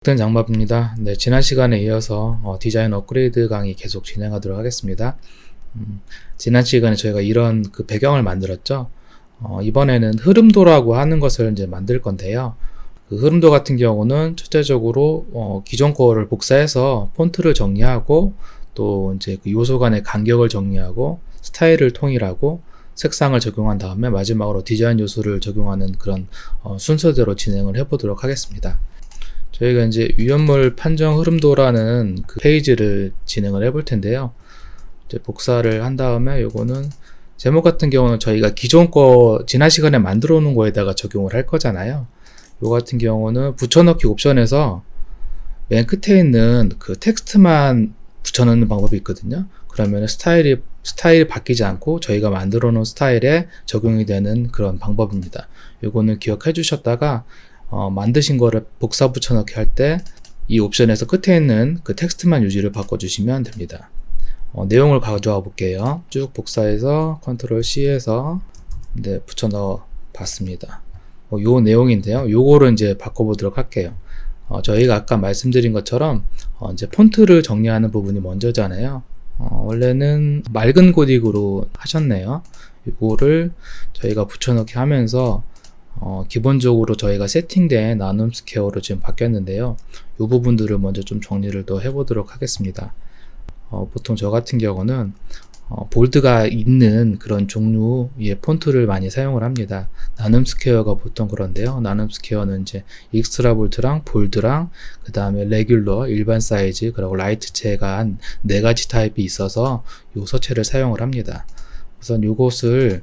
장마입니다. 네, 지난 시간에 이어서 디자인 업그레이드 강의 계속 진행하도록 하겠습니다. 지난 시간에 저희가 이런 배경을 만들었죠. 이번에는 흐름도라고 하는 것을 이제 만들 건데요. 그 흐름도 같은 경우는 첫째적으로 기존 거를 복사해서 폰트를 정리하고 또 이제 그 요소 간의 간격을 정리하고 스타일을 통일하고 색상을 적용한 다음에 마지막으로 디자인 요소를 적용하는 그런 순서대로 진행을 해보도록 하겠습니다. 저희가 이제 위험물 판정 흐름도라는 그 페이지를 진행을 해볼 텐데요. 이제 복사를 한 다음에 요거는 제목 같은 경우는 저희가 기존 거 지난 시간에 만들어 놓은 거에다가 적용을 할 거잖아요. 요 같은 경우는 붙여넣기 옵션에서 맨 끝에 있는 그 텍스트만 붙여넣는 방법이 있거든요. 그러면 스타일이 바뀌지 않고 저희가 만들어 놓은 스타일에 적용이 되는 그런 방법입니다. 요거는 기억해 주셨다가 만드신 거를 복사 붙여넣기 할 때 이 옵션에서 끝에 있는 그 텍스트만 유지를 바꿔주시면 됩니다. 내용을 가져와 볼게요. 쭉 복사해서 컨트롤 C에서 붙여넣어 봤습니다. 요 내용인데요. 요거를 이제 바꿔보도록 할게요. 저희가 아까 말씀드린 것처럼 이제 폰트를 정리하는 부분이 먼저잖아요. 원래는 맑은 고딕으로 하셨네요. 요거를 저희가 붙여넣기 하면서 기본적으로 저희가 세팅된 나눔 스퀘어로 지금 바뀌었는데요. 이 부분들을 먼저 좀 정리를 더 해보도록 하겠습니다. 보통 저 같은 경우는 볼드가 있는 그런 종류의 폰트를 많이 사용을 합니다. 나눔 스퀘어가 보통 그런데요. 나눔 스퀘어는 이제 익스트라 볼트랑 볼드랑 그 다음에 레귤러 일반 사이즈 그리고 라이트체가 한 4가지 타입이 있어서 이 서체를 사용을 합니다. 우선 이것을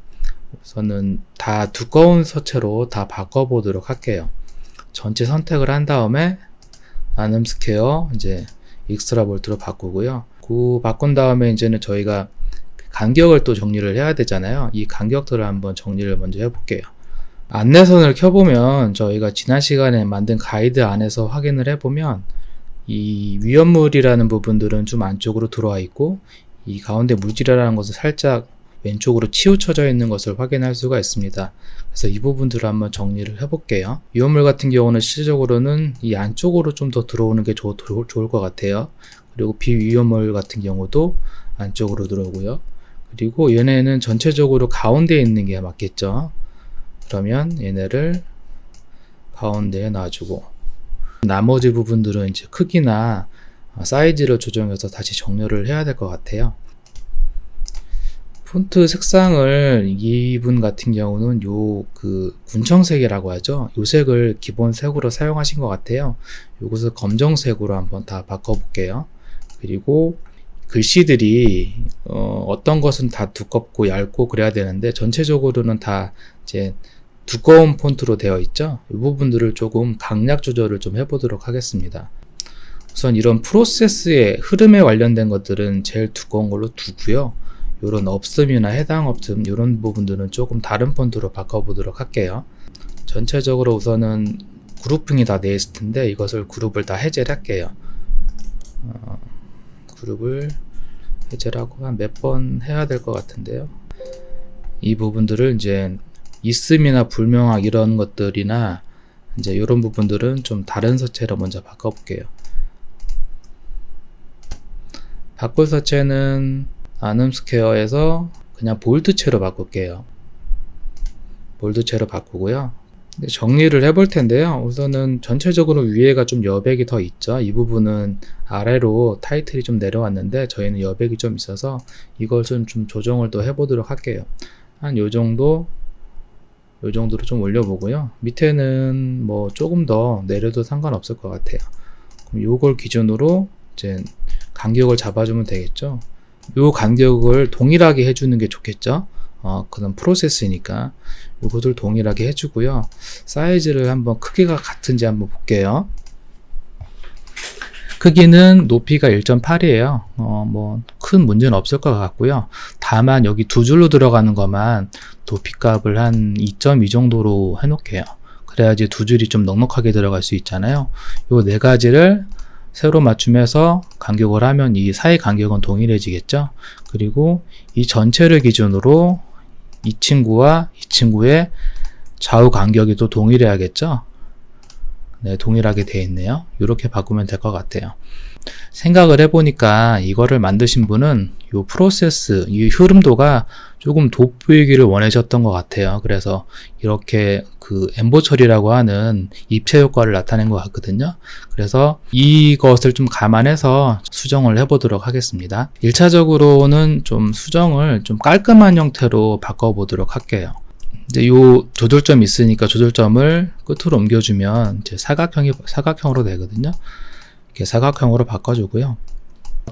우선은 다 두꺼운 서체로 다 바꿔보도록 할게요. 전체 선택을 한 다음에 나눔 스퀘어 이제 익스트라 볼트로 바꾸고요. 그 바꾼 다음에 이제는 저희가 간격을 또 정리를 해야 되잖아요. 이 간격들을 한번 정리를 먼저 해볼게요. 안내선을 켜보면 저희가 지난 시간에 만든 가이드 안에서 확인을 해보면 이 위험물이라는 부분들은 좀 안쪽으로 들어와 있고 이 가운데 물질이라는 것은 살짝 왼쪽으로 치우쳐져 있는 것을 확인할 수가 있습니다. 그래서 이 부분들을 한번 정리를 해볼게요. 위험물 같은 경우는 실질적으로는 이 안쪽으로 좀 더 들어오는 게 좋을 것 같아요. 그리고 비위험물 같은 경우도 안쪽으로 들어오고요. 그리고 얘네는 전체적으로 가운데에 있는 게 맞겠죠. 그러면 얘네를 가운데에 놔주고 나머지 부분들은 이제 크기나 사이즈를 조정해서 다시 정렬을 해야 될 것 같아요. 폰트 색상을 이분 같은 경우는 군청색이라고 하죠. 요 색을 기본 색으로 사용하신 것 같아요. 요것을 검정색으로 한번 다 바꿔볼게요. 그리고 글씨들이 어떤 것은 다 두껍고 얇고 그래야 되는데 전체적으로는 다 이제 두꺼운 폰트로 되어 있죠. 이 부분들을 조금 강약 조절을 좀 해보도록 하겠습니다. 우선 이런 프로세스의 흐름에 관련된 것들은 제일 두꺼운 걸로 두고요. 이런 없음이나 해당 없음 이런 부분들은 조금 다른 폰트로 바꿔보도록 할게요. 전체적으로 우선은 그룹핑이 다 되어 있을 텐데 이것을 그룹을 다 해제를 할게요. 그룹을 해제를 하고 한 몇 번 해야 될 것 같은데요. 이 부분들을 이제 있음이나 불명확 이런 것들이나 이제 이런 부분들은 좀 다른 서체로 먼저 바꿔볼게요. 바꿀 서체는 나눔 스퀘어에서 그냥 볼드체로 바꿀게요. 볼드체로 바꾸고요. 정리를 해볼 텐데요. 우선은 전체적으로 위에가 좀 여백이 더 있죠. 이 부분은 아래로 타이틀이 좀 내려왔는데 저희는 여백이 좀 있어서 이걸 좀 조정을 더 해보도록 할게요. 한 요 정도로 좀 올려보고요. 밑에는 뭐 조금 더 내려도 상관없을 것 같아요. 그럼 요걸 기준으로 이제 간격을 잡아주면 되겠죠. 요 간격을 동일하게 해주는 게 좋겠죠. 그런 프로세스니까 요것을 동일하게 해주고요. 사이즈를 한번 크기가 같은지 한번 볼게요. 크기는 높이가 1.8이에요. 뭐 큰 문제는 없을 것 같고요. 다만 여기 두 줄로 들어가는 것만 높이 값을 한 2.2 정도로 해놓을게요. 그래야지 두 줄이 좀 넉넉하게 들어갈 수 있잖아요. 요 네 가지를 세로 맞추면서 간격을 하면 이 사이 간격은 동일해지겠죠. 그리고 이 전체를 기준으로 이 친구와 이 친구의 좌우 간격이 또 동일해야겠죠. 네, 동일하게 되어 있네요. 이렇게 바꾸면 될 것 같아요. 생각을 해보니까 이거를 만드신 분은 이 프로세스, 이 흐름도가 조금 돋보이기를 원하셨던 것 같아요. 그래서 이렇게 그 엠보 처리라고 하는 입체 효과를 나타낸 것 같거든요. 그래서 이것을 좀 감안해서 수정을 해보도록 하겠습니다. 1차적으로는 좀 수정을 좀 깔끔한 형태로 바꿔보도록 할게요. 이제 요 조절점이 있으니까 조절점을 끝으로 옮겨주면 이제 사각형으로 되거든요. 이렇게 사각형으로 바꿔주고요.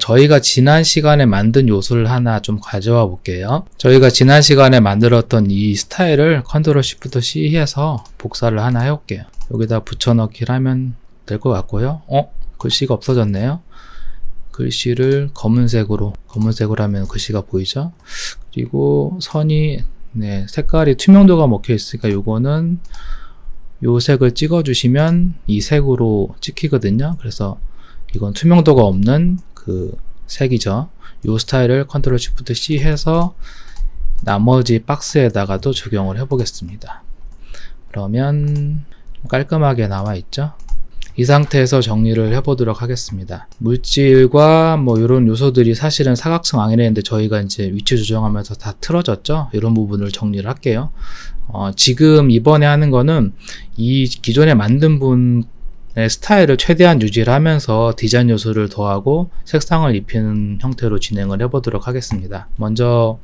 저희가 지난 시간에 만든 요소를 하나 좀 가져와 볼게요. 저희가 지난 시간에 만들었던 이 스타일을 컨트롤 쉬프트 C 해서 복사를 하나 해올게요. 여기다 붙여넣기를 하면 될 것 같고요. 글씨가 없어졌네요. 글씨를 검은색으로 하면 글씨가 보이죠? 그리고 선이 색깔이 투명도가 먹혀 있으니까 요거는 요 색을 찍어 주시면 이 색으로 찍히거든요. 그래서 이건 투명도가 없는 그 색이죠. 요 스타일을 컨트롤 쉬프트 C 해서 나머지 박스에다가도 적용을 해 보겠습니다. 그러면 깔끔하게 나와 있죠. 이 상태에서 정리를 해보도록 하겠습니다. 물질과 뭐 이런 요소들이 사실은 사각형 아니랬는데 저희가 이제 위치 조정하면서 다 틀어졌죠. 이런 부분을 정리를 할게요. 지금 이번에 하는 거는 이 기존에 만든 분의 스타일을 최대한 유지를 하면서 디자인 요소를 더하고 색상을 입히는 형태로 진행을 해보도록 하겠습니다. 먼저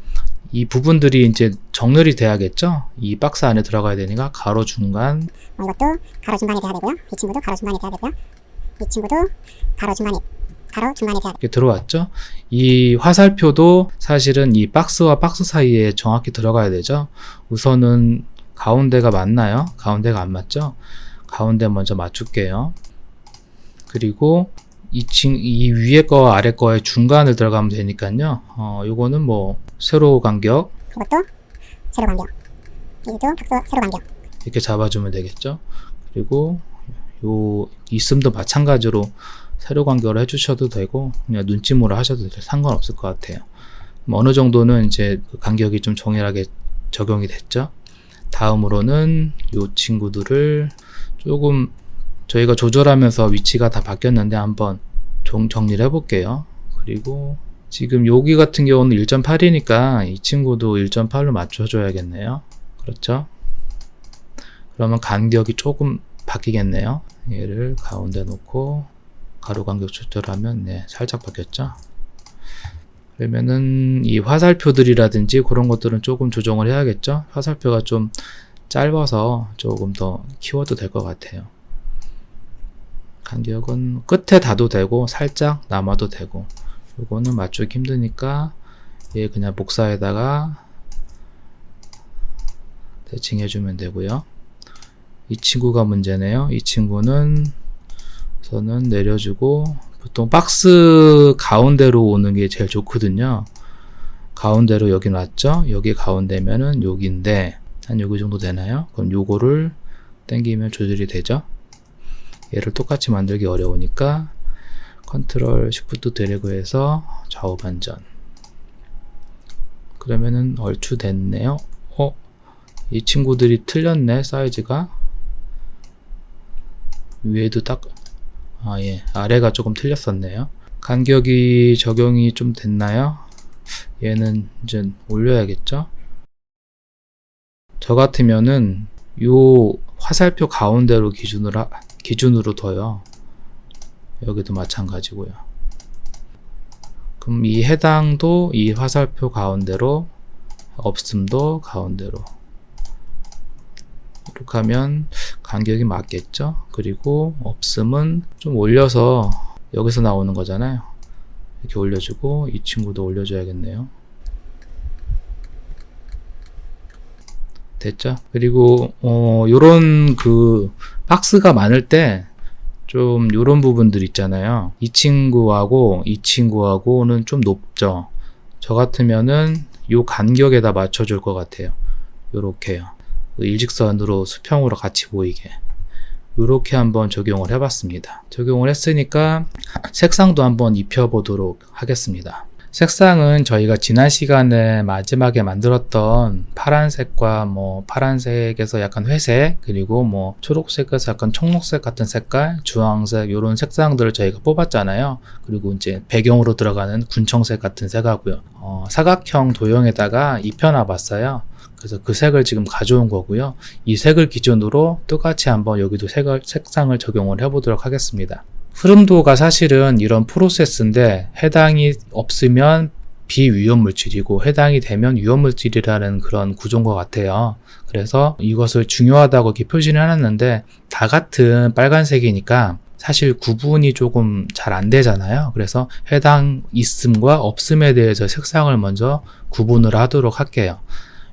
이 부분들이 이제 정렬이 돼야겠죠? 이 박스 안에 들어가야 되니까 가로 중간. 이것도 가로 중간이 돼야 되고요. 이 친구도 가로 중간이 돼야 되고요. 이 친구도 가로 중간이 돼야 돼요. 이렇게 들어왔죠? 이 화살표도 사실은 이 박스와 박스 사이에 정확히 들어가야 되죠? 우선은 가운데가 맞나요? 가운데가 안 맞죠? 가운데 먼저 맞출게요. 그리고 이 위에 거와 아래 거의 중간을 들어가면 되니까요. 요거는 뭐 세로 간격. 이것도 세로 간격. 이것도 박스 세로 간격. 이렇게 잡아주면 되겠죠. 그리고 요 있음도 마찬가지로 세로 간격을 해주셔도 되고 그냥 눈찜으로 하셔도 상관없을 것 같아요. 어느 정도는 이제 간격이 좀 정밀하게 적용이 됐죠. 다음으로는 요 친구들을 조금 저희가 조절하면서 위치가 다 바뀌었는데 한번 정리를 해볼게요. 그리고 지금 여기 같은 경우는 1.8이니까 이 친구도 1.8로 맞춰줘야겠네요. 그렇죠? 그러면 간격이 조금 바뀌겠네요. 얘를 가운데 놓고 가로 간격 조절하면 살짝 바뀌었죠? 그러면은 이 화살표들이라든지 그런 것들은 조금 조정을 해야겠죠? 화살표가 좀 짧아서 조금 더 키워도 될 것 같아요. 간격은 끝에 놔도 되고 살짝 남아도 되고 요거는 맞추기 힘드니까 얘 그냥 복사에다가 대칭 해주면 되고요. 이 친구가 문제네요. 이 친구는 우선은 내려주고 보통 박스 가운데로 오는 게 제일 좋거든요. 가운데로 여기 놨죠? 여기 가운데면은 여기인데 한 여기 정도 되나요? 그럼 요거를 당기면 조절이 되죠? 얘를 똑같이 만들기 어려우니까 컨트롤 쉬프트 드래그 해서 좌우 반전. 그러면은 얼추 됐네요. 이 친구들이 틀렸네. 사이즈가 위에도 딱 아래가 조금 틀렸었네요. 간격이 적용이 좀 됐나요? 얘는 이제 올려야겠죠? 저 같으면은 요 화살표 가운데로 기준으로 둬요. 여기도 마찬가지고요. 그럼 이 해당도 이 화살표 가운데로, 없음도 가운데로 이렇게 하면 간격이 맞겠죠? 그리고 없음은 좀 올려서 여기서 나오는 거잖아요. 이렇게 올려주고 이 친구도 올려줘야겠네요. 됐죠? 그리고 요런 그 박스가 많을 때 좀 요런 부분들 있잖아요. 이 친구하고 이 친구하고는 좀 높죠. 저 같으면은 요 간격에다 맞춰줄 것 같아요. 요렇게요. 일직선으로 수평으로 같이 보이게 요렇게 한번 적용을 해봤습니다. 적용을 했으니까 색상도 한번 입혀보도록 하겠습니다. 색상은 저희가 지난 시간에 마지막에 만들었던 파란색과 뭐 파란색에서 약간 회색, 그리고 뭐 초록색에서 약간 청록색 같은 색깔, 주황색 이런 색상들을 저희가 뽑았잖아요. 그리고 이제 배경으로 들어가는 군청색 같은 색하고요. 사각형 도형에다가 입혀놔 봤어요. 그래서 그 색을 지금 가져온 거고요. 이 색을 기준으로 똑같이 한번 여기도 색상을 적용을 해보도록 하겠습니다. 흐름도가 사실은 이런 프로세스인데 해당이 없으면 비위험 물질이고 해당이 되면 위험 물질이라는 그런 구조인 것 같아요. 그래서 이것을 중요하다고 이렇게 표시를 해놨는데 다 같은 빨간색이니까 사실 구분이 조금 잘 안 되잖아요. 그래서 해당 있음과 없음에 대해서 색상을 먼저 구분을 하도록 할게요.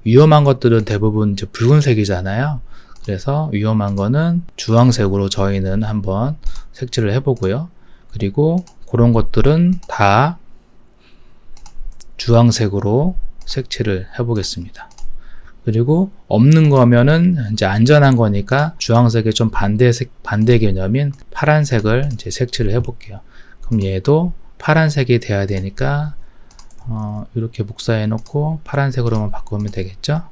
위험한 것들은 대부분 이제 붉은색이잖아요. 그래서 위험한 거는 주황색으로 저희는 한번 색칠을 해보고요. 그리고 그런 것들은 다 주황색으로 색칠을 해보겠습니다. 그리고 없는 거면은 이제 안전한 거니까 주황색의 좀 반대 개념인 파란색을 이제 색칠을 해볼게요. 그럼 얘도 파란색이 돼야 되니까 이렇게 복사해 놓고 파란색으로만 바꾸면 되겠죠?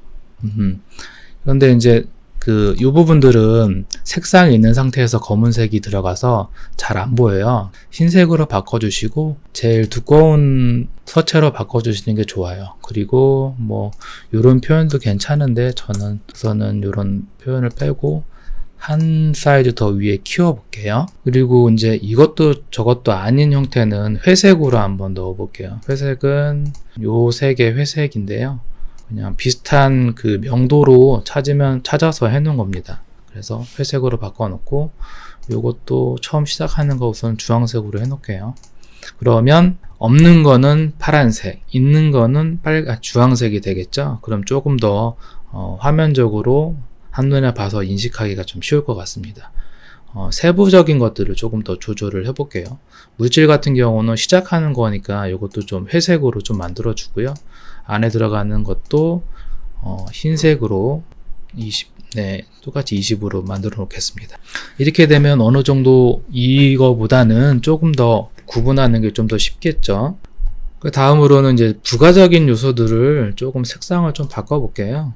그런데 이제 이 부분들은 색상이 있는 상태에서 검은색이 들어가서 잘 안 보여요. 흰색으로 바꿔주시고 제일 두꺼운 서체로 바꿔주시는 게 좋아요. 그리고 뭐 이런 표현도 괜찮은데 저는 우선은 이런 표현을 빼고 한 사이즈 더 위에 키워 볼게요. 그리고 이제 이것도 저것도 아닌 형태는 회색으로 한번 넣어 볼게요. 회색은 요 색의 회색인데요. 그냥 비슷한 그 명도로 찾아서 해 놓은 겁니다. 그래서 회색으로 바꿔 놓고 요것도 처음 시작하는 거 우선 주황색으로 해 놓을게요. 그러면 없는 거는 파란색, 있는 거는 주황색이 되겠죠? 그럼 조금 더 화면적으로 한눈에 봐서 인식하기가 좀 쉬울 것 같습니다. 세부적인 것들을 조금 더 조절을 해볼게요. 물질 같은 경우는 시작하는 거니까 이것도 좀 회색으로 좀 만들어 주고요. 안에 들어가는 것도 흰색으로 똑같이 20으로 만들어 놓겠습니다. 이렇게 되면 어느 정도 이거보다는 조금 더 구분하는 게 좀 더 쉽겠죠. 그 다음으로는 이제 부가적인 요소들을 조금 색상을 좀 바꿔 볼게요.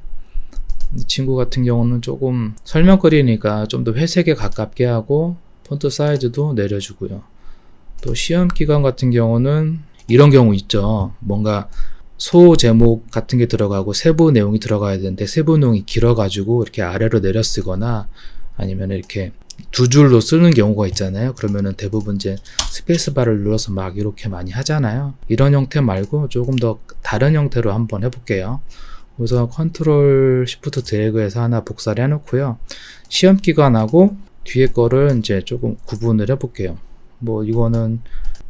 이 친구 같은 경우는 조금 설명거리니까 좀 더 회색에 가깝게 하고 폰트 사이즈도 내려주고요. 또 시험 기간 같은 경우는 이런 경우 있죠. 뭔가 소 제목 같은 게 들어가고 세부 내용이 들어가야 되는데 세부 내용이 길어가지고 이렇게 아래로 내려 쓰거나 아니면 이렇게 두 줄로 쓰는 경우가 있잖아요. 그러면은 대부분 이제 스페이스바를 눌러서 막 이렇게 많이 하잖아요. 이런 형태 말고 조금 더 다른 형태로 한번 해볼게요. 우선 컨트롤 시프트 드래그해서 하나 복사를 해놓고요. 시험 기간하고 뒤에 거를 이제 조금 구분을 해볼게요. 뭐 이거는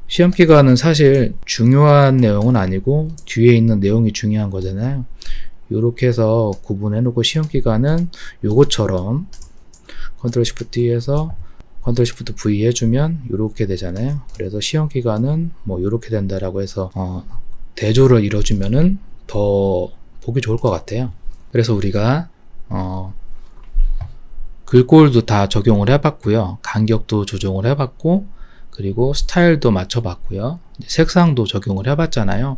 시험 기간은 사실 중요한 내용은 아니고 뒤에 있는 내용이 중요한 거잖아요. 이렇게 해서 구분해 놓고 시험 기간은 요것처럼 컨트롤 시프트 D에서 컨트롤 시프트 V 해주면 이렇게 되잖아요. 그래서 시험 기간은 뭐 이렇게 된다라고 해서 대조를 이뤄주면은 더 보기 좋을 것 같아요. 그래서 우리가 글꼴도 다 적용을 해봤고요. 간격도 조정을 해봤고 그리고 스타일도 맞춰봤고요. 색상도 적용을 해봤잖아요.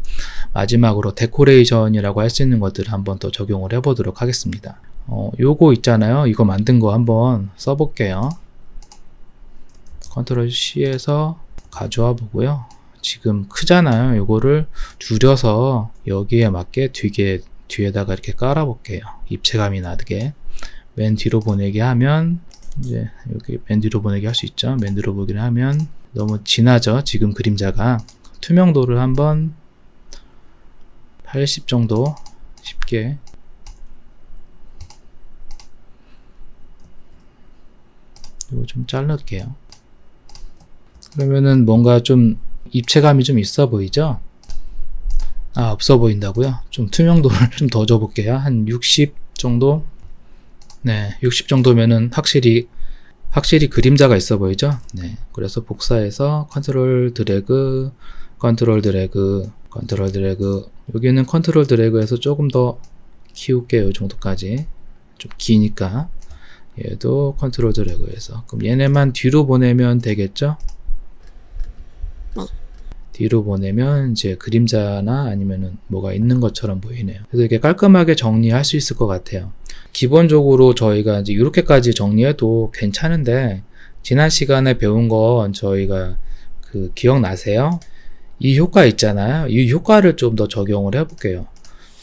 마지막으로 데코레이션이라고 할 수 있는 것들을 한번 더 적용을 해보도록 하겠습니다. 요거 있잖아요. 이거 만든 거 한번 써볼게요. 컨트롤 C에서 가져와 보고요. 지금 크잖아요. 요거를 줄여서 여기에 맞게 뒤에다가 이렇게 깔아 볼게요. 입체감이 나게. 맨 뒤로 보내기 하면 이제 여기 맨 뒤로 보내기 할 수 있죠. 맨 뒤로 보기를 하면 너무 진하죠. 지금 그림자가. 투명도를 한번 80 정도 쉽게 이거 좀 자를게요. 그러면은 뭔가 좀 입체감이 좀 있어 보이죠? 없어 보인다고요? 좀 투명도를 좀 더 줘볼게요. 한 60 정도? 네, 60 정도면은 확실히 그림자가 있어 보이죠? 네, 그래서 복사해서 컨트롤 드래그, 여기는 컨트롤 드래그해서 조금 더 키울게요. 이 정도까지. 좀 기니까. 얘도 컨트롤 드래그해서. 그럼 얘네만 뒤로 보내면 되겠죠? 뒤로 보내면 이제 그림자나 아니면은 뭐가 있는 것처럼 보이네요. 그래서 이렇게 깔끔하게 정리할 수 있을 것 같아요. 기본적으로 저희가 이제 이렇게까지 정리해도 괜찮은데, 지난 시간에 배운 건 저희가 기억나세요? 이 효과 있잖아요. 이 효과를 좀 더 적용을 해볼게요.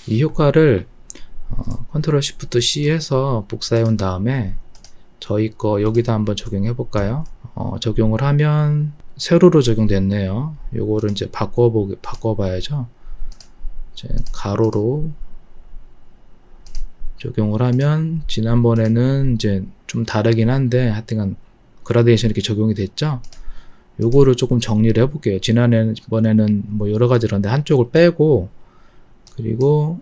이 효과를 컨트롤 시프트 C 해서 복사해 온 다음에 저희 거 여기다 한번 적용해 볼까요? 적용을 하면 세로로 적용됐네요. 요거를 이제 바꿔봐야죠. 이제 가로로 적용을 하면 지난번에는 이제 좀 다르긴 한데 하여튼간 그라데이션 이렇게 적용이 됐죠. 요거를 조금 정리를 해볼게요. 지난번에는 뭐 여러 가지를 했는데 한쪽을 빼고, 그리고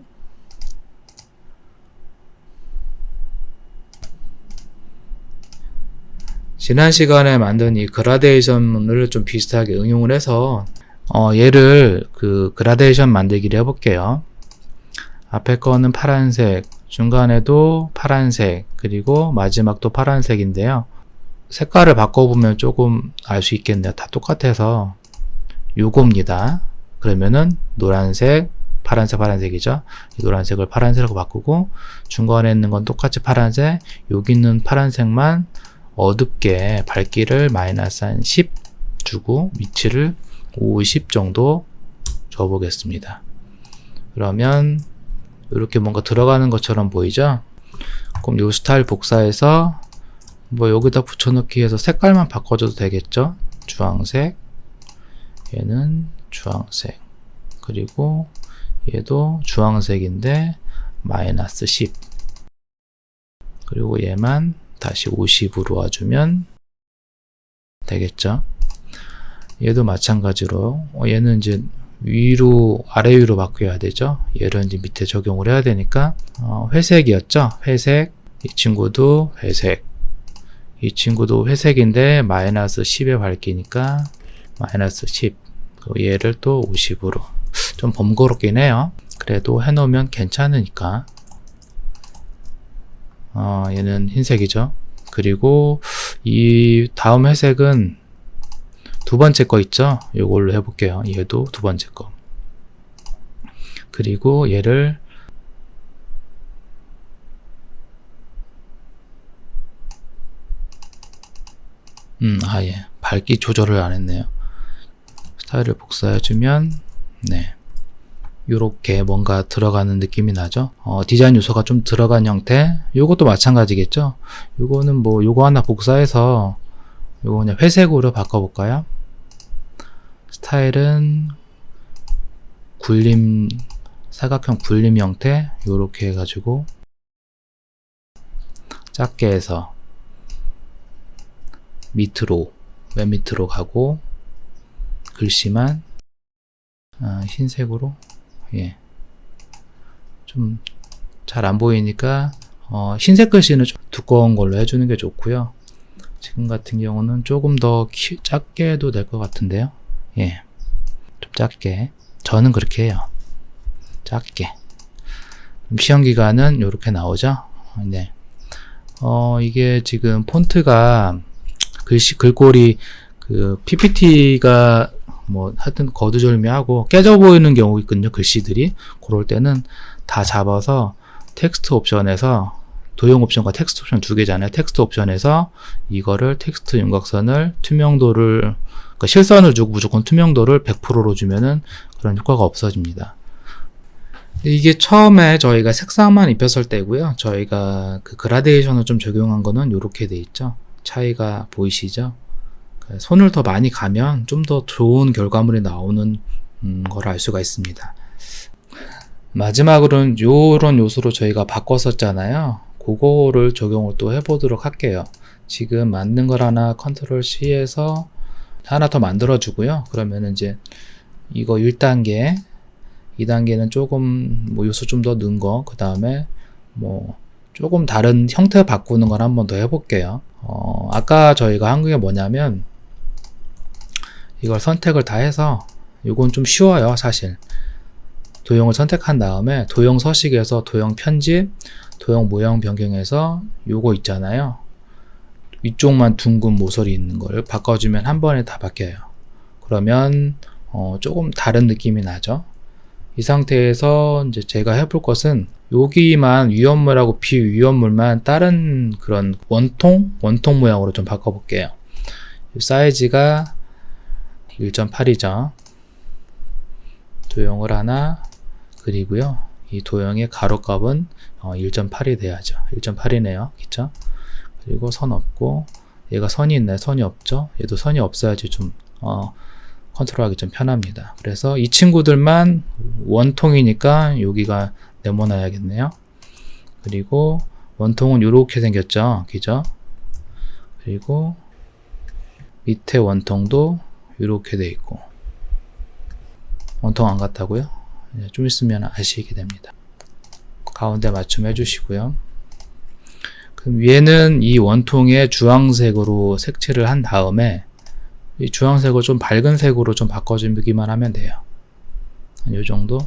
지난 시간에 만든 이 그라데이션을 좀 비슷하게 응용을 해서 얘를 그라데이션 만들기를 해볼게요. 앞에 거는 파란색, 중간에도 파란색, 그리고 마지막도 파란색인데요. 색깔을 바꿔보면 조금 알 수 있겠네요. 다 똑같아서 요겁니다. 그러면은 노란색, 파란색, 파란색이죠. 이 노란색을 파란색으로 바꾸고, 중간에 있는 건 똑같이 파란색, 여기 있는 파란색만 어둡게 밝기를 마이너스 한 10 주고 위치를 50 정도 줘보겠습니다. 그러면 이렇게 뭔가 들어가는 것처럼 보이죠? 그럼 이 스타일 복사해서 뭐 여기다 붙여넣기 해서 색깔만 바꿔줘도 되겠죠? 주황색, 얘는 주황색, 그리고 얘도 주황색인데 마이너스 10, 그리고 얘만 다시 50으로 와주면 되겠죠. 얘도 마찬가지로 얘는 이제 위로 아래 위로 바뀌어야 되죠. 얘를 이제 밑에 적용을 해야 되니까 회색이었죠. 회색, 이 친구도 회색, 이 친구도 회색인데 마이너스 10의 밝기니까 마이너스 10, 얘를 또 50으로. 좀 번거롭긴 해요. 그래도 해놓으면 괜찮으니까. 얘는 흰색이죠. 그리고 이 다음 회색은 두 번째 거 있죠. 이걸로 해볼게요. 얘도 두 번째 거. 그리고 얘를 예. 밝기 조절을 안 했네요. 스타일을 복사해주면, 네. 요렇게 뭔가 들어가는 느낌이 나죠. 디자인 요소가 좀 들어간 형태. 요것도 마찬가지겠죠. 요거는 뭐 요거 하나 복사해서 요거 그냥 회색으로 바꿔볼까요? 스타일은 굴림, 사각형 굴림 형태 요렇게 해가지고 작게 해서 밑으로, 맨 밑으로 가고 글씨만 흰색으로, 예, 좀 잘 안 보이니까 흰색 글씨는 좀 두꺼운 걸로 해주는 게 좋고요. 지금 같은 경우는 조금 더 작게 해도 될 것 같은데요. 예, 좀 작게. 저는 그렇게 해요. 작게. 시험 기간은 이렇게 나오죠. 네. 이게 지금 폰트가 글꼴이 PPT가 뭐 하여튼 거두절미하고 깨져 보이는 경우가 있거든요. 글씨들이. 그럴 때는 다 잡아서 텍스트 옵션에서, 도형 옵션과 텍스트 옵션 두 개잖아요. 텍스트 옵션에서 이거를 텍스트 윤곽선을 투명도를, 그러니까 실선을 주고 무조건 투명도를 100%로 주면은 그런 효과가 없어집니다. 이게 처음에 저희가 색상만 입혔을 때고요. 저희가 그라데이션을 좀 적용한 거는 이렇게 돼 있죠. 차이가 보이시죠? 손을 더 많이 가면 좀 더 좋은 결과물이 나오는 걸 알 수가 있습니다. 마지막으로는 요런 요소로 저희가 바꿨었잖아요. 그거를 적용을 또 해보도록 할게요. 지금 만든 걸 하나 컨트롤 C에서 하나 더 만들어 주고요. 그러면 이제 이거 1단계, 2단계는 조금 뭐 요소 좀 더 넣은 거, 그 다음에 뭐 조금 다른 형태 바꾸는 걸 한번 더 해볼게요. 아까 저희가 한 게 뭐냐면 이걸 선택을 다 해서, 이건 좀 쉬워요. 사실 도형을 선택한 다음에 도형 서식에서 도형 편집, 도형 모형 변경해서 요거 있잖아요. 위쪽만 둥근 모서리 있는 걸 바꿔주면 한 번에 다 바뀌어요. 그러면 조금 다른 느낌이 나죠. 이 상태에서 이제 제가 해볼 것은 여기만 위험물하고 비위험물만 다른 그런 원통 모양으로 좀 바꿔볼게요. 사이즈가 1.8이죠. 도형을 하나 그리고요. 이 도형의 가로값은 1.8이 돼야죠. 1.8이네요. 그쵸? 그리고 선 없고, 얘가 선이 있나요? 선이 없죠? 얘도 선이 없어야지 좀 컨트롤하기 좀 편합니다. 그래서 이 친구들만 원통이니까 여기가 네모나야겠네요. 그리고 원통은 이렇게 생겼죠. 그죠? 그리고 밑에 원통도 이렇게 돼 있고, 원통 안 같다고요? 좀 있으면 아시게 됩니다. 가운데 맞춤 해주시고요. 그럼 위에는 이 원통에 주황색으로 색칠을 한 다음에 이 주황색을 좀 밝은 색으로 좀 바꿔주기만 하면 돼요. 이 정도.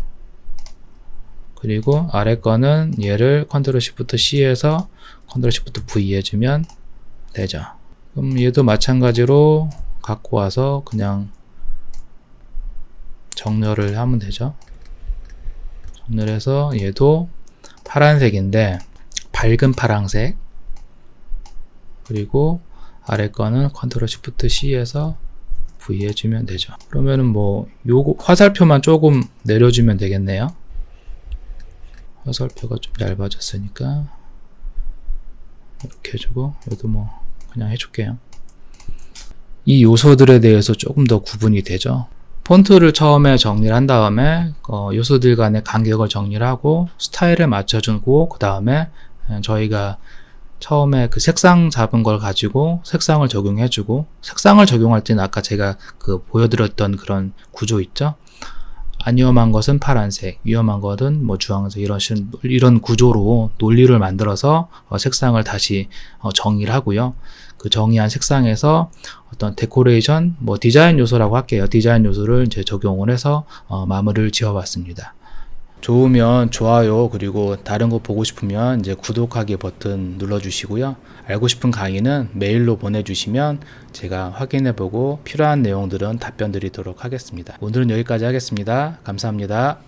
그리고 아래 거는 얘를 컨트롤 시프트 C에서 컨트롤 시프트 V 해주면 되죠. 그럼 얘도 마찬가지로 갖고 와서 그냥 정렬을 하면 되죠. 정렬해서 얘도 파란색인데 밝은 파란색, 그리고 아래 거는 컨트롤 시프트 C에서 V 해주면 되죠. 그러면은 뭐 요거 화살표만 조금 내려주면 되겠네요. 화살표가 좀 얇아졌으니까 이렇게 해주고, 얘도 뭐 그냥 해줄게요. 이 요소들에 대해서 조금 더 구분이 되죠. 폰트를 처음에 정리를 한 다음에 요소들 간의 간격을 정리를 하고 스타일을 맞춰주고, 그 다음에 저희가 처음에 그 색상 잡은 걸 가지고 색상을 적용해주고, 색상을 적용할 때는 아까 제가 그 보여드렸던 그런 구조 있죠. 안 위험한 것은 파란색, 위험한 것은 뭐 주황색, 이런 구조로 논리를 만들어서 색상을 다시 정의를 하고요. 그 정의한 색상에서 어떤 데코레이션, 뭐 디자인 요소라고 할게요. 디자인 요소를 이제 적용을 해서 마무리를 지어봤습니다. 좋으면 좋아요, 그리고 다른 거 보고 싶으면 이제 구독하기 버튼 눌러주시고요. 알고 싶은 강의는 메일로 보내주시면 제가 확인해보고 필요한 내용들은 답변 드리도록 하겠습니다. 오늘은 여기까지 하겠습니다. 감사합니다.